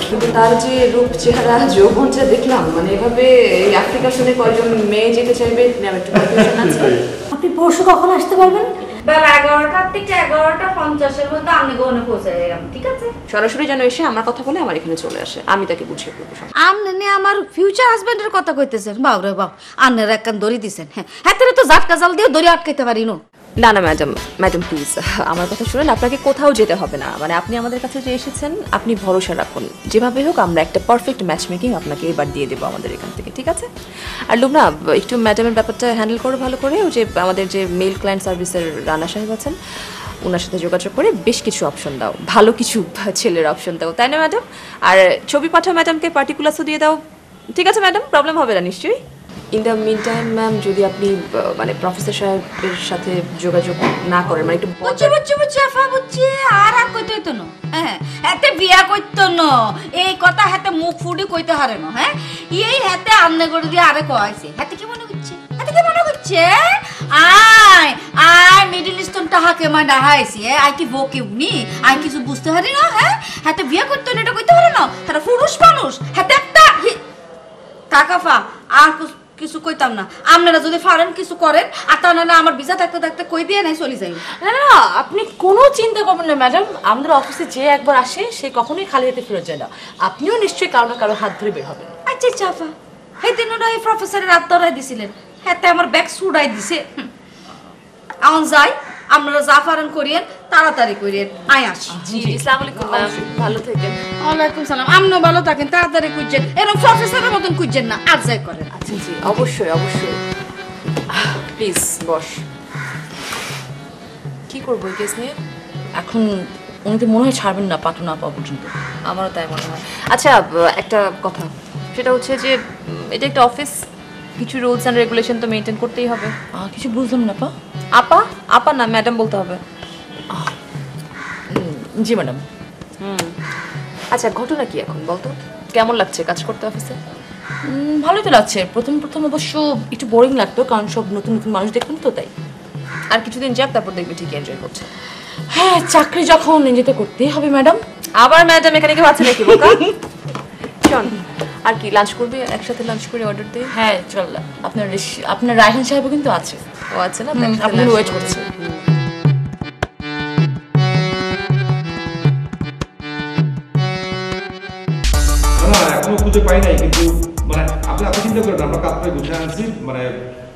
কিন্তু তার যে রূপ চেহারা যৌবনটা দেখলাম, মানে এভাবে এই আফ্রিকা শুনে কয়জন মেয়ে যেতে চাইবে একটু কনফিউশন আছে। আপনি পরশু কখন আসতে পারবেন? বেলা 11টা থেকে 11:50-এর মধ্যে আমি গোনে পৌঁছে যাই, ঠিক আছে? সরাসরি যেন এসে আমার কথা বলে আমার এখানে চলে আসে, আমি তাকে বুঝিয়ে বলবো। আমনে আমার ফিউচার হাজবেন্ডের কথা কইতেছেন? বাবরে বাপ, আন্নের একখান দড়ি দিছেন। হ্যাঁ, হাতের তো জাটকা জাল দিয়ে দড়ি আটকাইতে পারি না। না না ম্যাডাম প্লিজ আমার কথা শুনুন, আপনাকে কোথাও যেতে হবে না। মানে আপনি আমাদের কাছে যে এসেছেন, আপনি ভরসা রাখুন, যেভাবে হোক আমরা একটা পারফেক্ট ম্যাচ মেকিং আপনাকে এবার দিয়ে দেবো আমাদের এখান থেকে, ঠিক আছে? আর লুবনা, একটু ম্যাডামের ব্যাপারটা হ্যান্ডেল করো ভালো করে। ওই যে আমাদের যে মেল ক্লায়েন্ট সার্ভিসের রানা সাহেব আছেন, ওনার সাথে যোগাযোগ করে বেশ কিছু অপশন দাও, ভালো কিছু ছেলের অপশন দাও, তাই না ম্যাডাম? আর ছবি পাঠাও ম্যাডামকে, পার্টিকুলার্সও দিয়ে দাও, ঠিক আছে ম্যাডাম? প্রবলেম হবে না নিশ্চয়ই। In the meantime ma'am, যদি আপনি মানে প্রফেসর সাহেবের সাথে যোগাযোগ না করেন, মানে একটু বুঝছি আফা, বুঝছি। আর কইতে হইতো না, হ্যাঁ, হাতে বিয়া করতো না, এই কথা হাতে মুখ ফুটে কইতে হারে না। হ্যাঁ, এই হাতে আমনে করে দিয়ে আরে কইছে, হাতে কি মনে করছে? হাতে কি মনে করছে? আয় মিডল ইস্টার্ন টাহাকে মা ডাহাইছি, আই কি বকে উনি, আই কিছু বুঝতে হারি না। হ্যাঁ, হাতে বিয়া করতো না, এটা কইতে হারে না। তারা পুরুষ মানুষ, হাতে একটা টাকাফা আর কিছু কইতাম না। আপনারা যদি ফারেন কিছু করেন, আর তা না আমার ভিসা থাকতে থাকতে কই দিয়ে নাই চলে যাই। না না, আপনি কোনো চিন্তা করবেন না ম্যাডাম। আমাদের অফিসে যে একবার আসে সে কখনোই খালি হাতে ফেরত যায় না। আপনিও নিশ্চয়ই কারো না কারো হাত ধরে বের হবেন। আচ্ছা চাফা, সেদিন ওরা এই প্রফেসরের হাত ধরাই দিছিলেন, হাতে আমার ব্যাগ ছুড়াই দিছে। এখন যাই, আপনারা যা ফারেন করিয়েন, তাড়াতাড়ি করিয়েন। আয় আসি। জি, আসসালামু আলাইকুম ম্যাম, ভালো থাকেন। ওয়ালাইকুম সালাম। আপনিও ভালো থাকেন, তাড়াতাড়ি খুঁজছেন, এরকম প্রফেসরের মতন খুঁজছেন না, আর যাই করেন। আচ্ছা জি, অবশ্যই অবশ্যই। প্লিজ বস। কি করবো এই কেস নিয়ে এখন উনি তো মনে হয় ছাড়বেন না পাত্র না পাওয়া পর্যন্ত। আমারও তাই মনে হয়। আচ্ছা, একটা কথা, সেটা হচ্ছে যে এটা একটা অফিস, কিছু রুলস অ্যান্ড রেগুলেশন তো মেনটেন করতেই হবে। কিছু বুঝলাম না পা। আপা আপা না ম্যাডাম বলতে হবে। জি ম্যাডাম। আচ্ছা, ঘটনা কি এখন বলতো? কেমন লাগছে কাজ করতে অফিসে? ভালোই তো লাগছে। প্রথম অবশ্য একটু বোরিং লাগতো, কারণ সব নতুন নতুন মানুষ দেখতাম তো, তাই। আর কিছুদিন যাক, তারপর দেখবি ঠিকই এনজয় করছে। হ্যাঁ, চাকরি যখন এনজয় তো করতেই হবে ম্যাডাম। আবার ম্যাডাম এখানে কেউ আছে নাকি বোকা? চল, আর কি লাঞ্চ করবি? একসাথে লাঞ্চ করে অর্ডার দিই। হ্যাঁ চল। আপনার রায়হান সাহেবও কিন্তু আছে। ও আছে না, আপনি ওয়েট করছেন। না এখনো খুঁজে পাই নাই, কিন্তু মানে আপনি এত চিন্তা করেন, আমরা কাজটা গুছিয়ে আনছি, মানে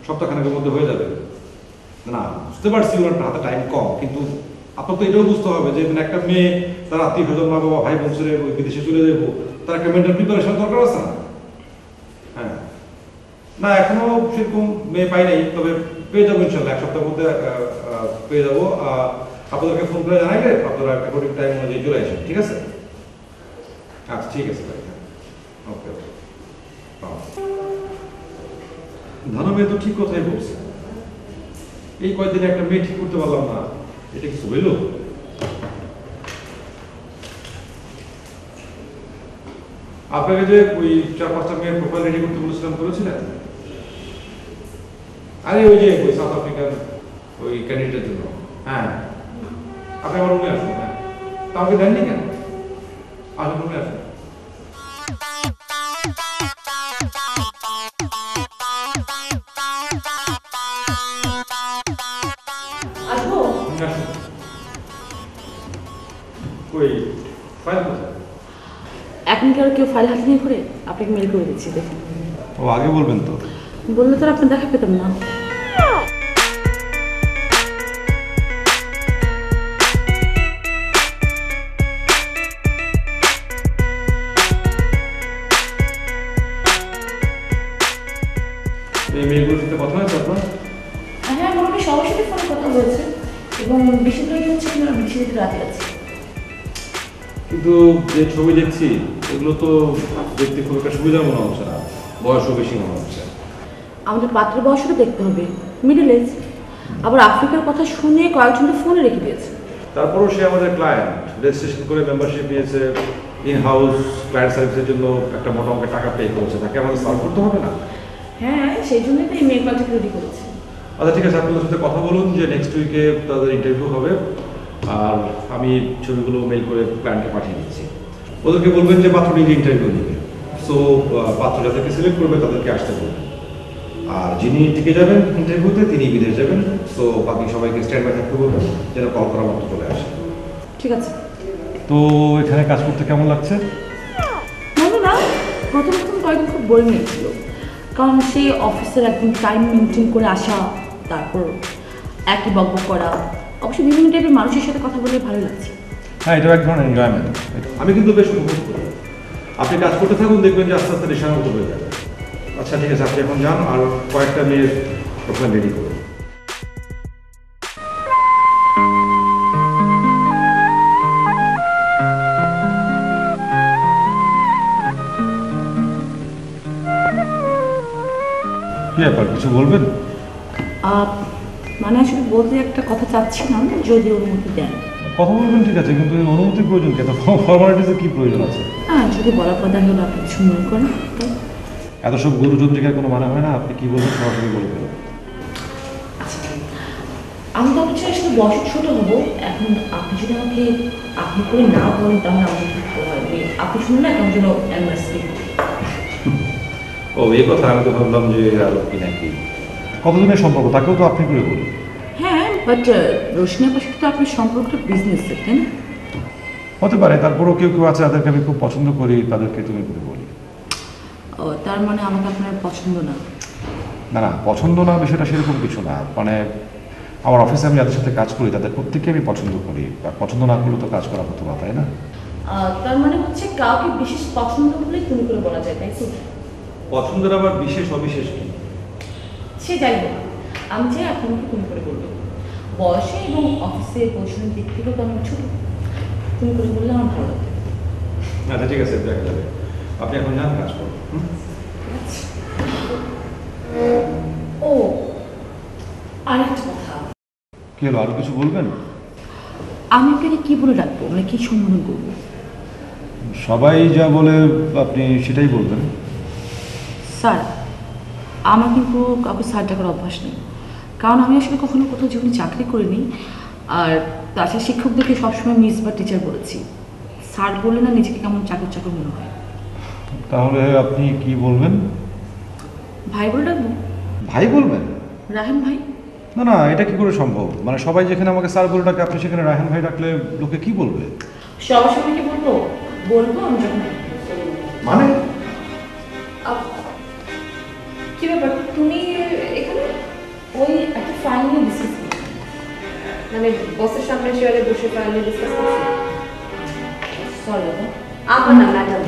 সপ্তাহখানেকের মধ্যে হয়ে যাবে। না বুঝতে পারছি ওনার হাতে টাইম কম, কিন্তু আপনার তো এটাও বুঝতে হবে যে একটা মেয়ে তার আত্মীয় স্বজন, মা বাবা, ভাই বোন ছেড়ে ওই বিদেশে চলে যাবো, তার একটা মেন্টাল প্রিপারেশন দরকার আছে না? হ্যাঁ, না এখনো সেরকম মেয়ে পাই নাই, তবে পেয়ে যাবো ইনশাল্লাহ, এক সপ্তাহের মধ্যে পেয়ে যাবো। আপনাদেরকে ফোন করে জানাইলে আপনারা অ্যাকর্ডিং টাইম অনুযায়ী চলে আসেন, ঠিক আছে? আচ্ছা ঠিক আছে ভাই, ওকে ওকে। ধানা মেয়ে তো ঠিক কথাই বলছে, এই কয়েকদিনে একটা মেয়ে ঠিক করতে পারলাম না, এটা কিছু হইল? আপনাকে যে ওই 4-5টা মেয়ের প্রোফাইল রেডি করতে বলেছিলাম, করেছিলেন? আরে ওই যে ওই সাউথ আফ্রিকান ওই ক্যান্ডিডেটের জন্য। হ্যাঁ, আপনি আমার রুমে আসুন। হ্যাঁ, তা আমাকে দেননি কেন? আসুন রুমে আসুন। এখন কি আর কেউ ফাইল হাতে নিয়ে ঘুরে? আপনাকে মেল করে দিচ্ছি, দেখুন। ও আগে বলবেন তো। বললে তো আপনি দেখা পেতাম না। এই মেয়েগুলোর সাথে কথা হয়েছে আপনার? হ্যাঁ, মোটামুটি সবার সাথে ফোনে কথা হয়েছে, এবং বেশিরভাগই হচ্ছে আপনারা বিদেশিদের রাতে আছে। কিন্তু যে ছবি দেখছি এগুলো তো দেখতে খুব একটা সুবিধা মনে হচ্ছে না, বয়সও বেশি মনে হচ্ছে। আমাদের পাত্রের বয়সটা দেখতে হবে, মিডল এজ, আবার আফ্রিকার কথা শুনে কয়েকজনকে ফোনে রেখে দিয়েছে। তারপরও সে আমাদের ক্লায়েন্ট, রেজিস্ট্রেশন করে মেম্বারশিপ নিয়েছে, ইন হাউস ক্লায়েন্ট সার্ভিসের জন্য একটা মোটা অঙ্কের টাকা পে করেছে, তাকে আমাদের সার্ভ করতে হবে না? হ্যাঁ, সেই জন্যই তো এই মেয়ে কলটাকে রেডি করেছে। আচ্ছা ঠিক আছে, আপনাদের সাথে কথা বলুন যে নেক্সট উইকে তাদের ইন্টারভিউ হবে, আর আমি ছবিগুলো মেল করে ক্লায়েন্টকে পাঠিয়ে দিচ্ছি। ওদেরকে বলবেন যে পাত্র নিজে ইন্টারভিউ নেবে, সো পাত্র যাদেরকে সিলেক্ট করবে তাদেরকে আসতে বলবেন। আর যিনি টিকে যাবেন ইন্টারভিউতে তিনি বিদেশ যাবেন, সো বাকি সবাইকে স্ট্যান্ড বাই থাকতে বলবেন যেন কল করা মতো চলে আসে। ঠিক আছে। তো এখানে কাজ করতে কেমন লাগছে? না, প্রথম কয়েকদিন খুব বোরিং লেগেছিল, কারণ সেই অফিসের একদিন টাইম মেনটেন করে আসা, তারপর একই বকবক করা। অবশ্য বিভিন্ন টাইপের মানুষের সাথে কথা বলে ভালো লাগছে। হ্যাঁ, এটা এক ধরনের এনজয়মেন্ট। আমি কিন্তু বেশ উপভোগ করি। আপনি কাজ করতে থাকুন, দেখবেন যে আস্তে আস্তে নেশার মতো হয়ে যাবে। আচ্ছা ঠিক আছে, আপনি এখন যান আর কয়েকটা মেয়ের প্রোফাইল রেডি করুন। কি ব্যাপার, কিছু বলবেন? মানে আসলে বলতে একটা কথা চাচ্ছিলাম, যদি অনুমতি দেন। কথা বলবেন ঠিক আছে, কিন্তু এই অনুমতির প্রয়োজন কি? এত ফর্মালিটিসের কি প্রয়োজন আছে? হ্যাঁ, যদি বলার কথা হলো আপনি কিছু মনে করেন। এত সব গরুচন্দ্রিকার কোনো মানে হয় না, আপনি কি বলবেন সরাসরি বলে দেবেন। আমি তো হচ্ছে আসলে বয়স ছোট হবো, এখন আপনি যদি আমাকে আপনি করে না বলেন তাহলে আমার খুব ভালো হয়। আপনি শুনুন না, কেমন যেন অ্যাম্বাসি। ও এই কথা, আমি তো ভাবলাম যে আরো কি নাকি কতদিনের সম্পর্ক, তাকেও তো আপনি করে বলি। হ্যাঁ, বাট রোশনি আপার সাথে তো আপনার সম্পর্কটা বিজনেসের, তাই না? হতে পারে, তারপরেও কেউ কেউ আছে যাদেরকে আমি খুব পছন্দ করি, তাদেরকে তুমি করে বলি। ও, তার মানে আমাকে আপনার পছন্দ না? না না, পছন্দ না বিষয়টা সেরকম কিছু না। মানে আমার অফিসে আমি যাদের সাথে কাজ করি তাদের প্রত্যেককে আমি পছন্দ করি, আর পছন্দ না করলে তো কাজ করা হতো না, তাই না? তার মানে হচ্ছে কাউকে বিশেষ পছন্দ করলে তুমি করে বলা যায়, তাই তো? পছন্দের আবার বিশেষ অবিশেষ কি? সে যাই হোক, আমি চাই আপনাকে তুমি করে বলবো। বয়সে এবং অফিসে পৌঁছানোর দিক থেকেও তো আমি ছোট, তুমি করে বললে আমার ভালো লাগবে। আচ্ছা ঠিক আছে, দেখা যাবে। আপনি এখন যান, কাজ করুন। ও, আরেকটা কথা। কি হলো, আরো কিছু বলবেন? আমি ওকে কি বলে ডাকবো, মানে কি সম্বোধন করবো? সবাই যা বলে আপনি সেটাই বলবেন। স্যার, আমার কিন্তু কাউকে স্যার ডাকার অভ্যাস নেই, কারণ আমি আসলে কখনো কোথাও জীবনে চাকরি করিনি। আর তাছাড়া শিক্ষকদেরকে সবসময় মিস বা টিচার বলেছি। স্যার বললে না নিজেকে কেমন চাকর চাকর মনে হয়। তাহলে আপনি কি বলবেন? ভাই বলে ডাকবো। ভাই বলবেন? রাহেন ভাই। না না, এটা কি করে সম্ভব? মানে সবাই যেখানে আমাকে স্যার বলে ডাকে, আপনি সেখানে রাহেন ভাই ডাকলে লোকে কি বলবে? সবার সবাই কি বলবো? বলবো আমি যখন। মানে কি ব্যাপার, তুমি এখানে? ওই একটা ফাইল নিয়ে ডিসকাস করছি। মানে বসের সামনে চেয়ারে বসে ফাইলে ডিসকাস করছি? সরি দাদা। আমার না, ম্যাডাম।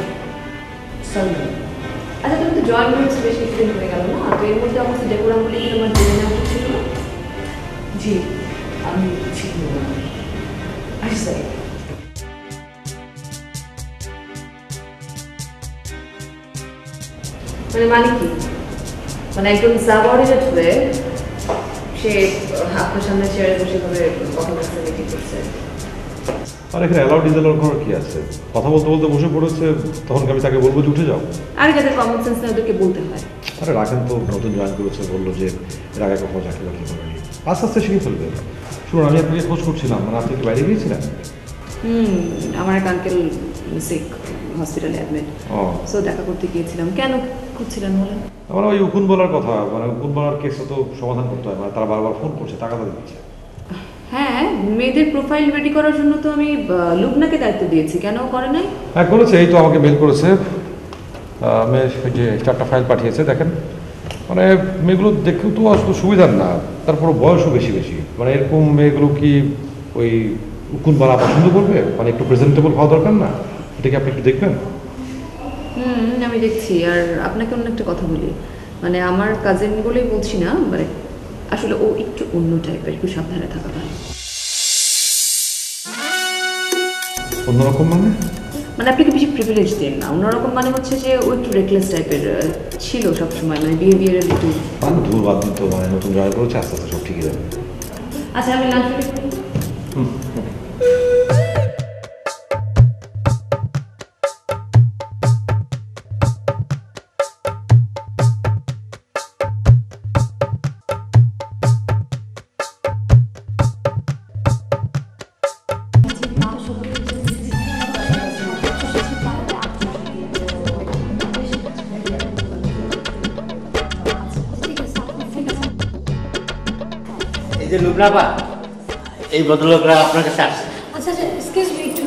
সরি। আচ্ছা, তুমি তো জয়েন করেছো বেশ কিছুদিন হয়ে গেল না? তো এর মধ্যে অবশ্যই ডেকোরাম বলে কি তোমার জেনে নেওয়া উচিত ছিল না? জি, আমি ঠিক নেব না। আচ্ছা স্যার, মানে কি? মানে একজন সাবঅর্ডিনেট হয়ে সে আপনার সামনে চেয়ারে বসে করে কথা বলতে মিটিং করছে? আর এখানে অ্যালাউড ডিসঅ্যালাউড করার কি আছে? কথা বলতে বলতে বসে পড়েছে, তখন আমি তাকে বলবো যে উঠে যাও? আর যাদের কমন সেন্স না ওদেরকে বলতে হয়। আরে রাখেন তো, নতুন জয়েন করেছে, বললো যে এর আগে কখনো চাকরি বাকরি করেনি, আস্তে আস্তে শিখে ফেলবে। শুনুন, আমি আপনাকে খোঁজ করছিলাম, মানে আপনি কি বাইরে গিয়েছিলেন? আমার এক আঙ্কেল সিক, হসপিটালে অ্যাডমিট। ও, সো দেখা করতে গিয়েছিলাম। কেন খুঁজছিলেন বলেন? আমার ওই উকুন বলার কথা, মানে উকুন বলার কেসটা তো সমাধান করতে হয়, মানে তারা বারবার ফোন করছে, টাকাটা দিচ্ছে। হ্যাঁ, মেয়েদের প্রোফাইল রেডি করার জন্য তো আমি লুবনাকে দায়িত্ব দিয়েছি, কেন করে নাই? হ্যাঁ করেছে, এই তো আমাকে মেল করেছে। মেয়ে যে 4টা ফাইল পাঠিয়েছে, দেখেন। মানে মেয়েগুলো দেখেও তো আসলে সুবিধার না, তারপর বয়সও বেশি বেশি। মানে এরকম মেয়েগুলো কি ওই উকুন বলা পছন্দ করবে? মানে একটু প্রেজেন্টেবল হওয়া দরকার না? এটা কি আপনি একটু দেখবেন? আমি দেখছি। আর আপনাকে অন্য একটা কথা বলি, মানে আমার কাজিন বলেই বলছি না, মানে আসলে ও একটু অন্য টাইপের, একটু সাবধানে থাকা ভালো। অন্যরকম মানে? মানে আপনাকে বেশি প্রিভিলেজ দেন না। অন্যরকম মানে হচ্ছে যে ও একটু রেকলেস টাইপের ছিল সবসময়, মানে বিহেভিয়ারের একটু। ধূর বাদ দিন তো, মানে নতুন জয়েন করেছে, আস্তে আস্তে সব ঠিকই যাবে। আচ্ছা, আমি লাঞ্চ ব্রেক করি। যে লুবনাবা, এই ভদ্রলোকরা আপনার কাছে আসছে। আচ্ছা আচ্ছা এক্সকিউজ মি একটু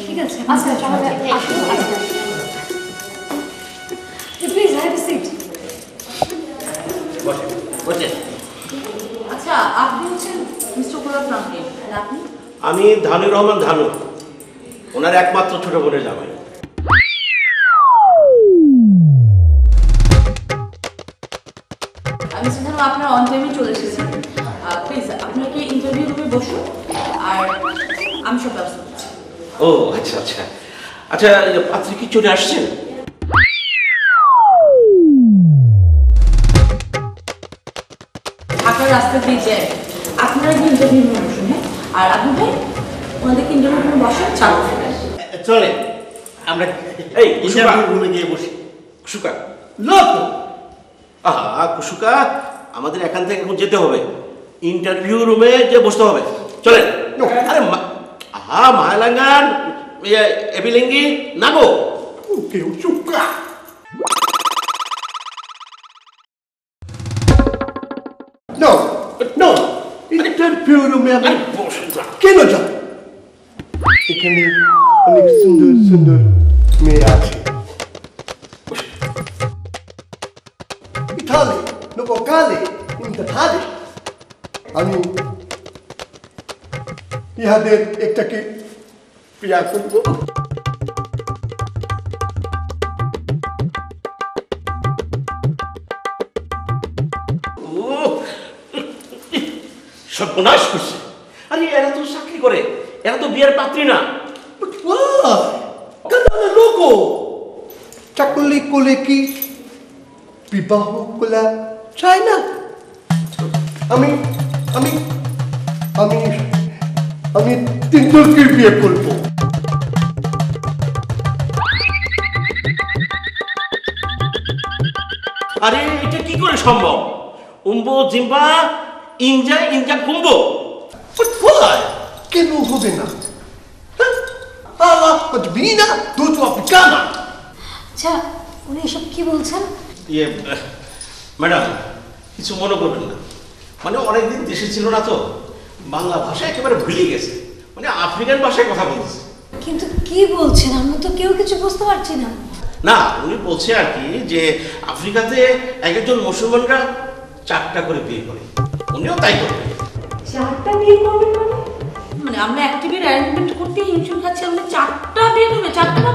ঠিক আছে আচ্ছা তাহলে আসুন প্লিজ হ্যাভ এ সিট বসেন। আচ্ছা আপনি হচ্ছেন মিস্টার গোলাপ নামকিন আর আপনি? আমি ধানুর রহমান ধানু, ওনার একমাত্র ছোট বোনের জামাই। আমি শুনলাম আপনার অন টাইমে চলে এসেছেন। প্লিজ আপনাকে ইন্টারভিউ রুমে বসুন আর আমি সব ব্যবস্থা করছি। ও আচ্ছা আচ্ছা আচ্ছা, পাত্রী কি চলে আসছেন? ঢাকার রাস্তা দিয়ে যায়, আপনারা কি ইন্টারভিউ রুমে বসুন, হ্যাঁ? আর আপনি ভাই ওনাদেরকে ইন্টারভিউ রুমে বসেন, চালু চলে আমরা এই, ইন্টারভিউ রুমে গিয়ে বসি। কুসুকা, না তো, আহা কুসুকা, আমাদের এখান থেকে এখন যেতে হবে, ইন্টারভিউ রুমে যে বসতে হবে। চলেন। আরে আহা মায়ালাঙ্গান এবিলিঙ্গি নাগো কুসুকা। No, no, ইন্টারভিউ রুমে আমি কেন যাব? এখানে অনেক সুন্দর সুন্দর মেয়ে আছে। ইতালি, নবকালে, ইন্টালি। আমি ইহাদের একটাকে বিয়া করব। সর্বনাশ করছে। আরে এরা তো চাকরি করে, এরা তো বিয়ের পাত্রী না। লোক চাকরি করলে কি বিবাহ করা চায় না? আমি আমি আমি আমি তিনজনকে বিয়ে করবো। আরে এটা কি করে সম্ভব? উম্বো জিম্বা ইনজা ইনজা কুম্বো। কেন হবে না? Allah Madina দুটো আফ্রিকানা। আচ্ছা উনি এসব কি বলছেন? ইয়ে ম্যাডাম, কিছু মনে করবেন না, মানে অনেকদিন দেশে ছিল না তো, বাংলা ভাষা একেবারে ভুলে গেছে, মানে আফ্রিকান ভাষায় কথা বলছে। কিন্তু কি বলছেন, আমরা তো কেউ কিছু বুঝতে পারছি না। না, উনি বলছে আর কি যে আফ্রিকাতে এক একজন মুসলমানরা 4টা করে বিয়ে করে, উনিও তাই করবেন। 4টা বিয়ে করবেন মানে? মানে আমরা একটা বিয়ের অ্যারেঞ্জমেন্ট করতে হিমশিম খাচ্ছি, আমাদের 4টা বিয়ে করবে, 4টা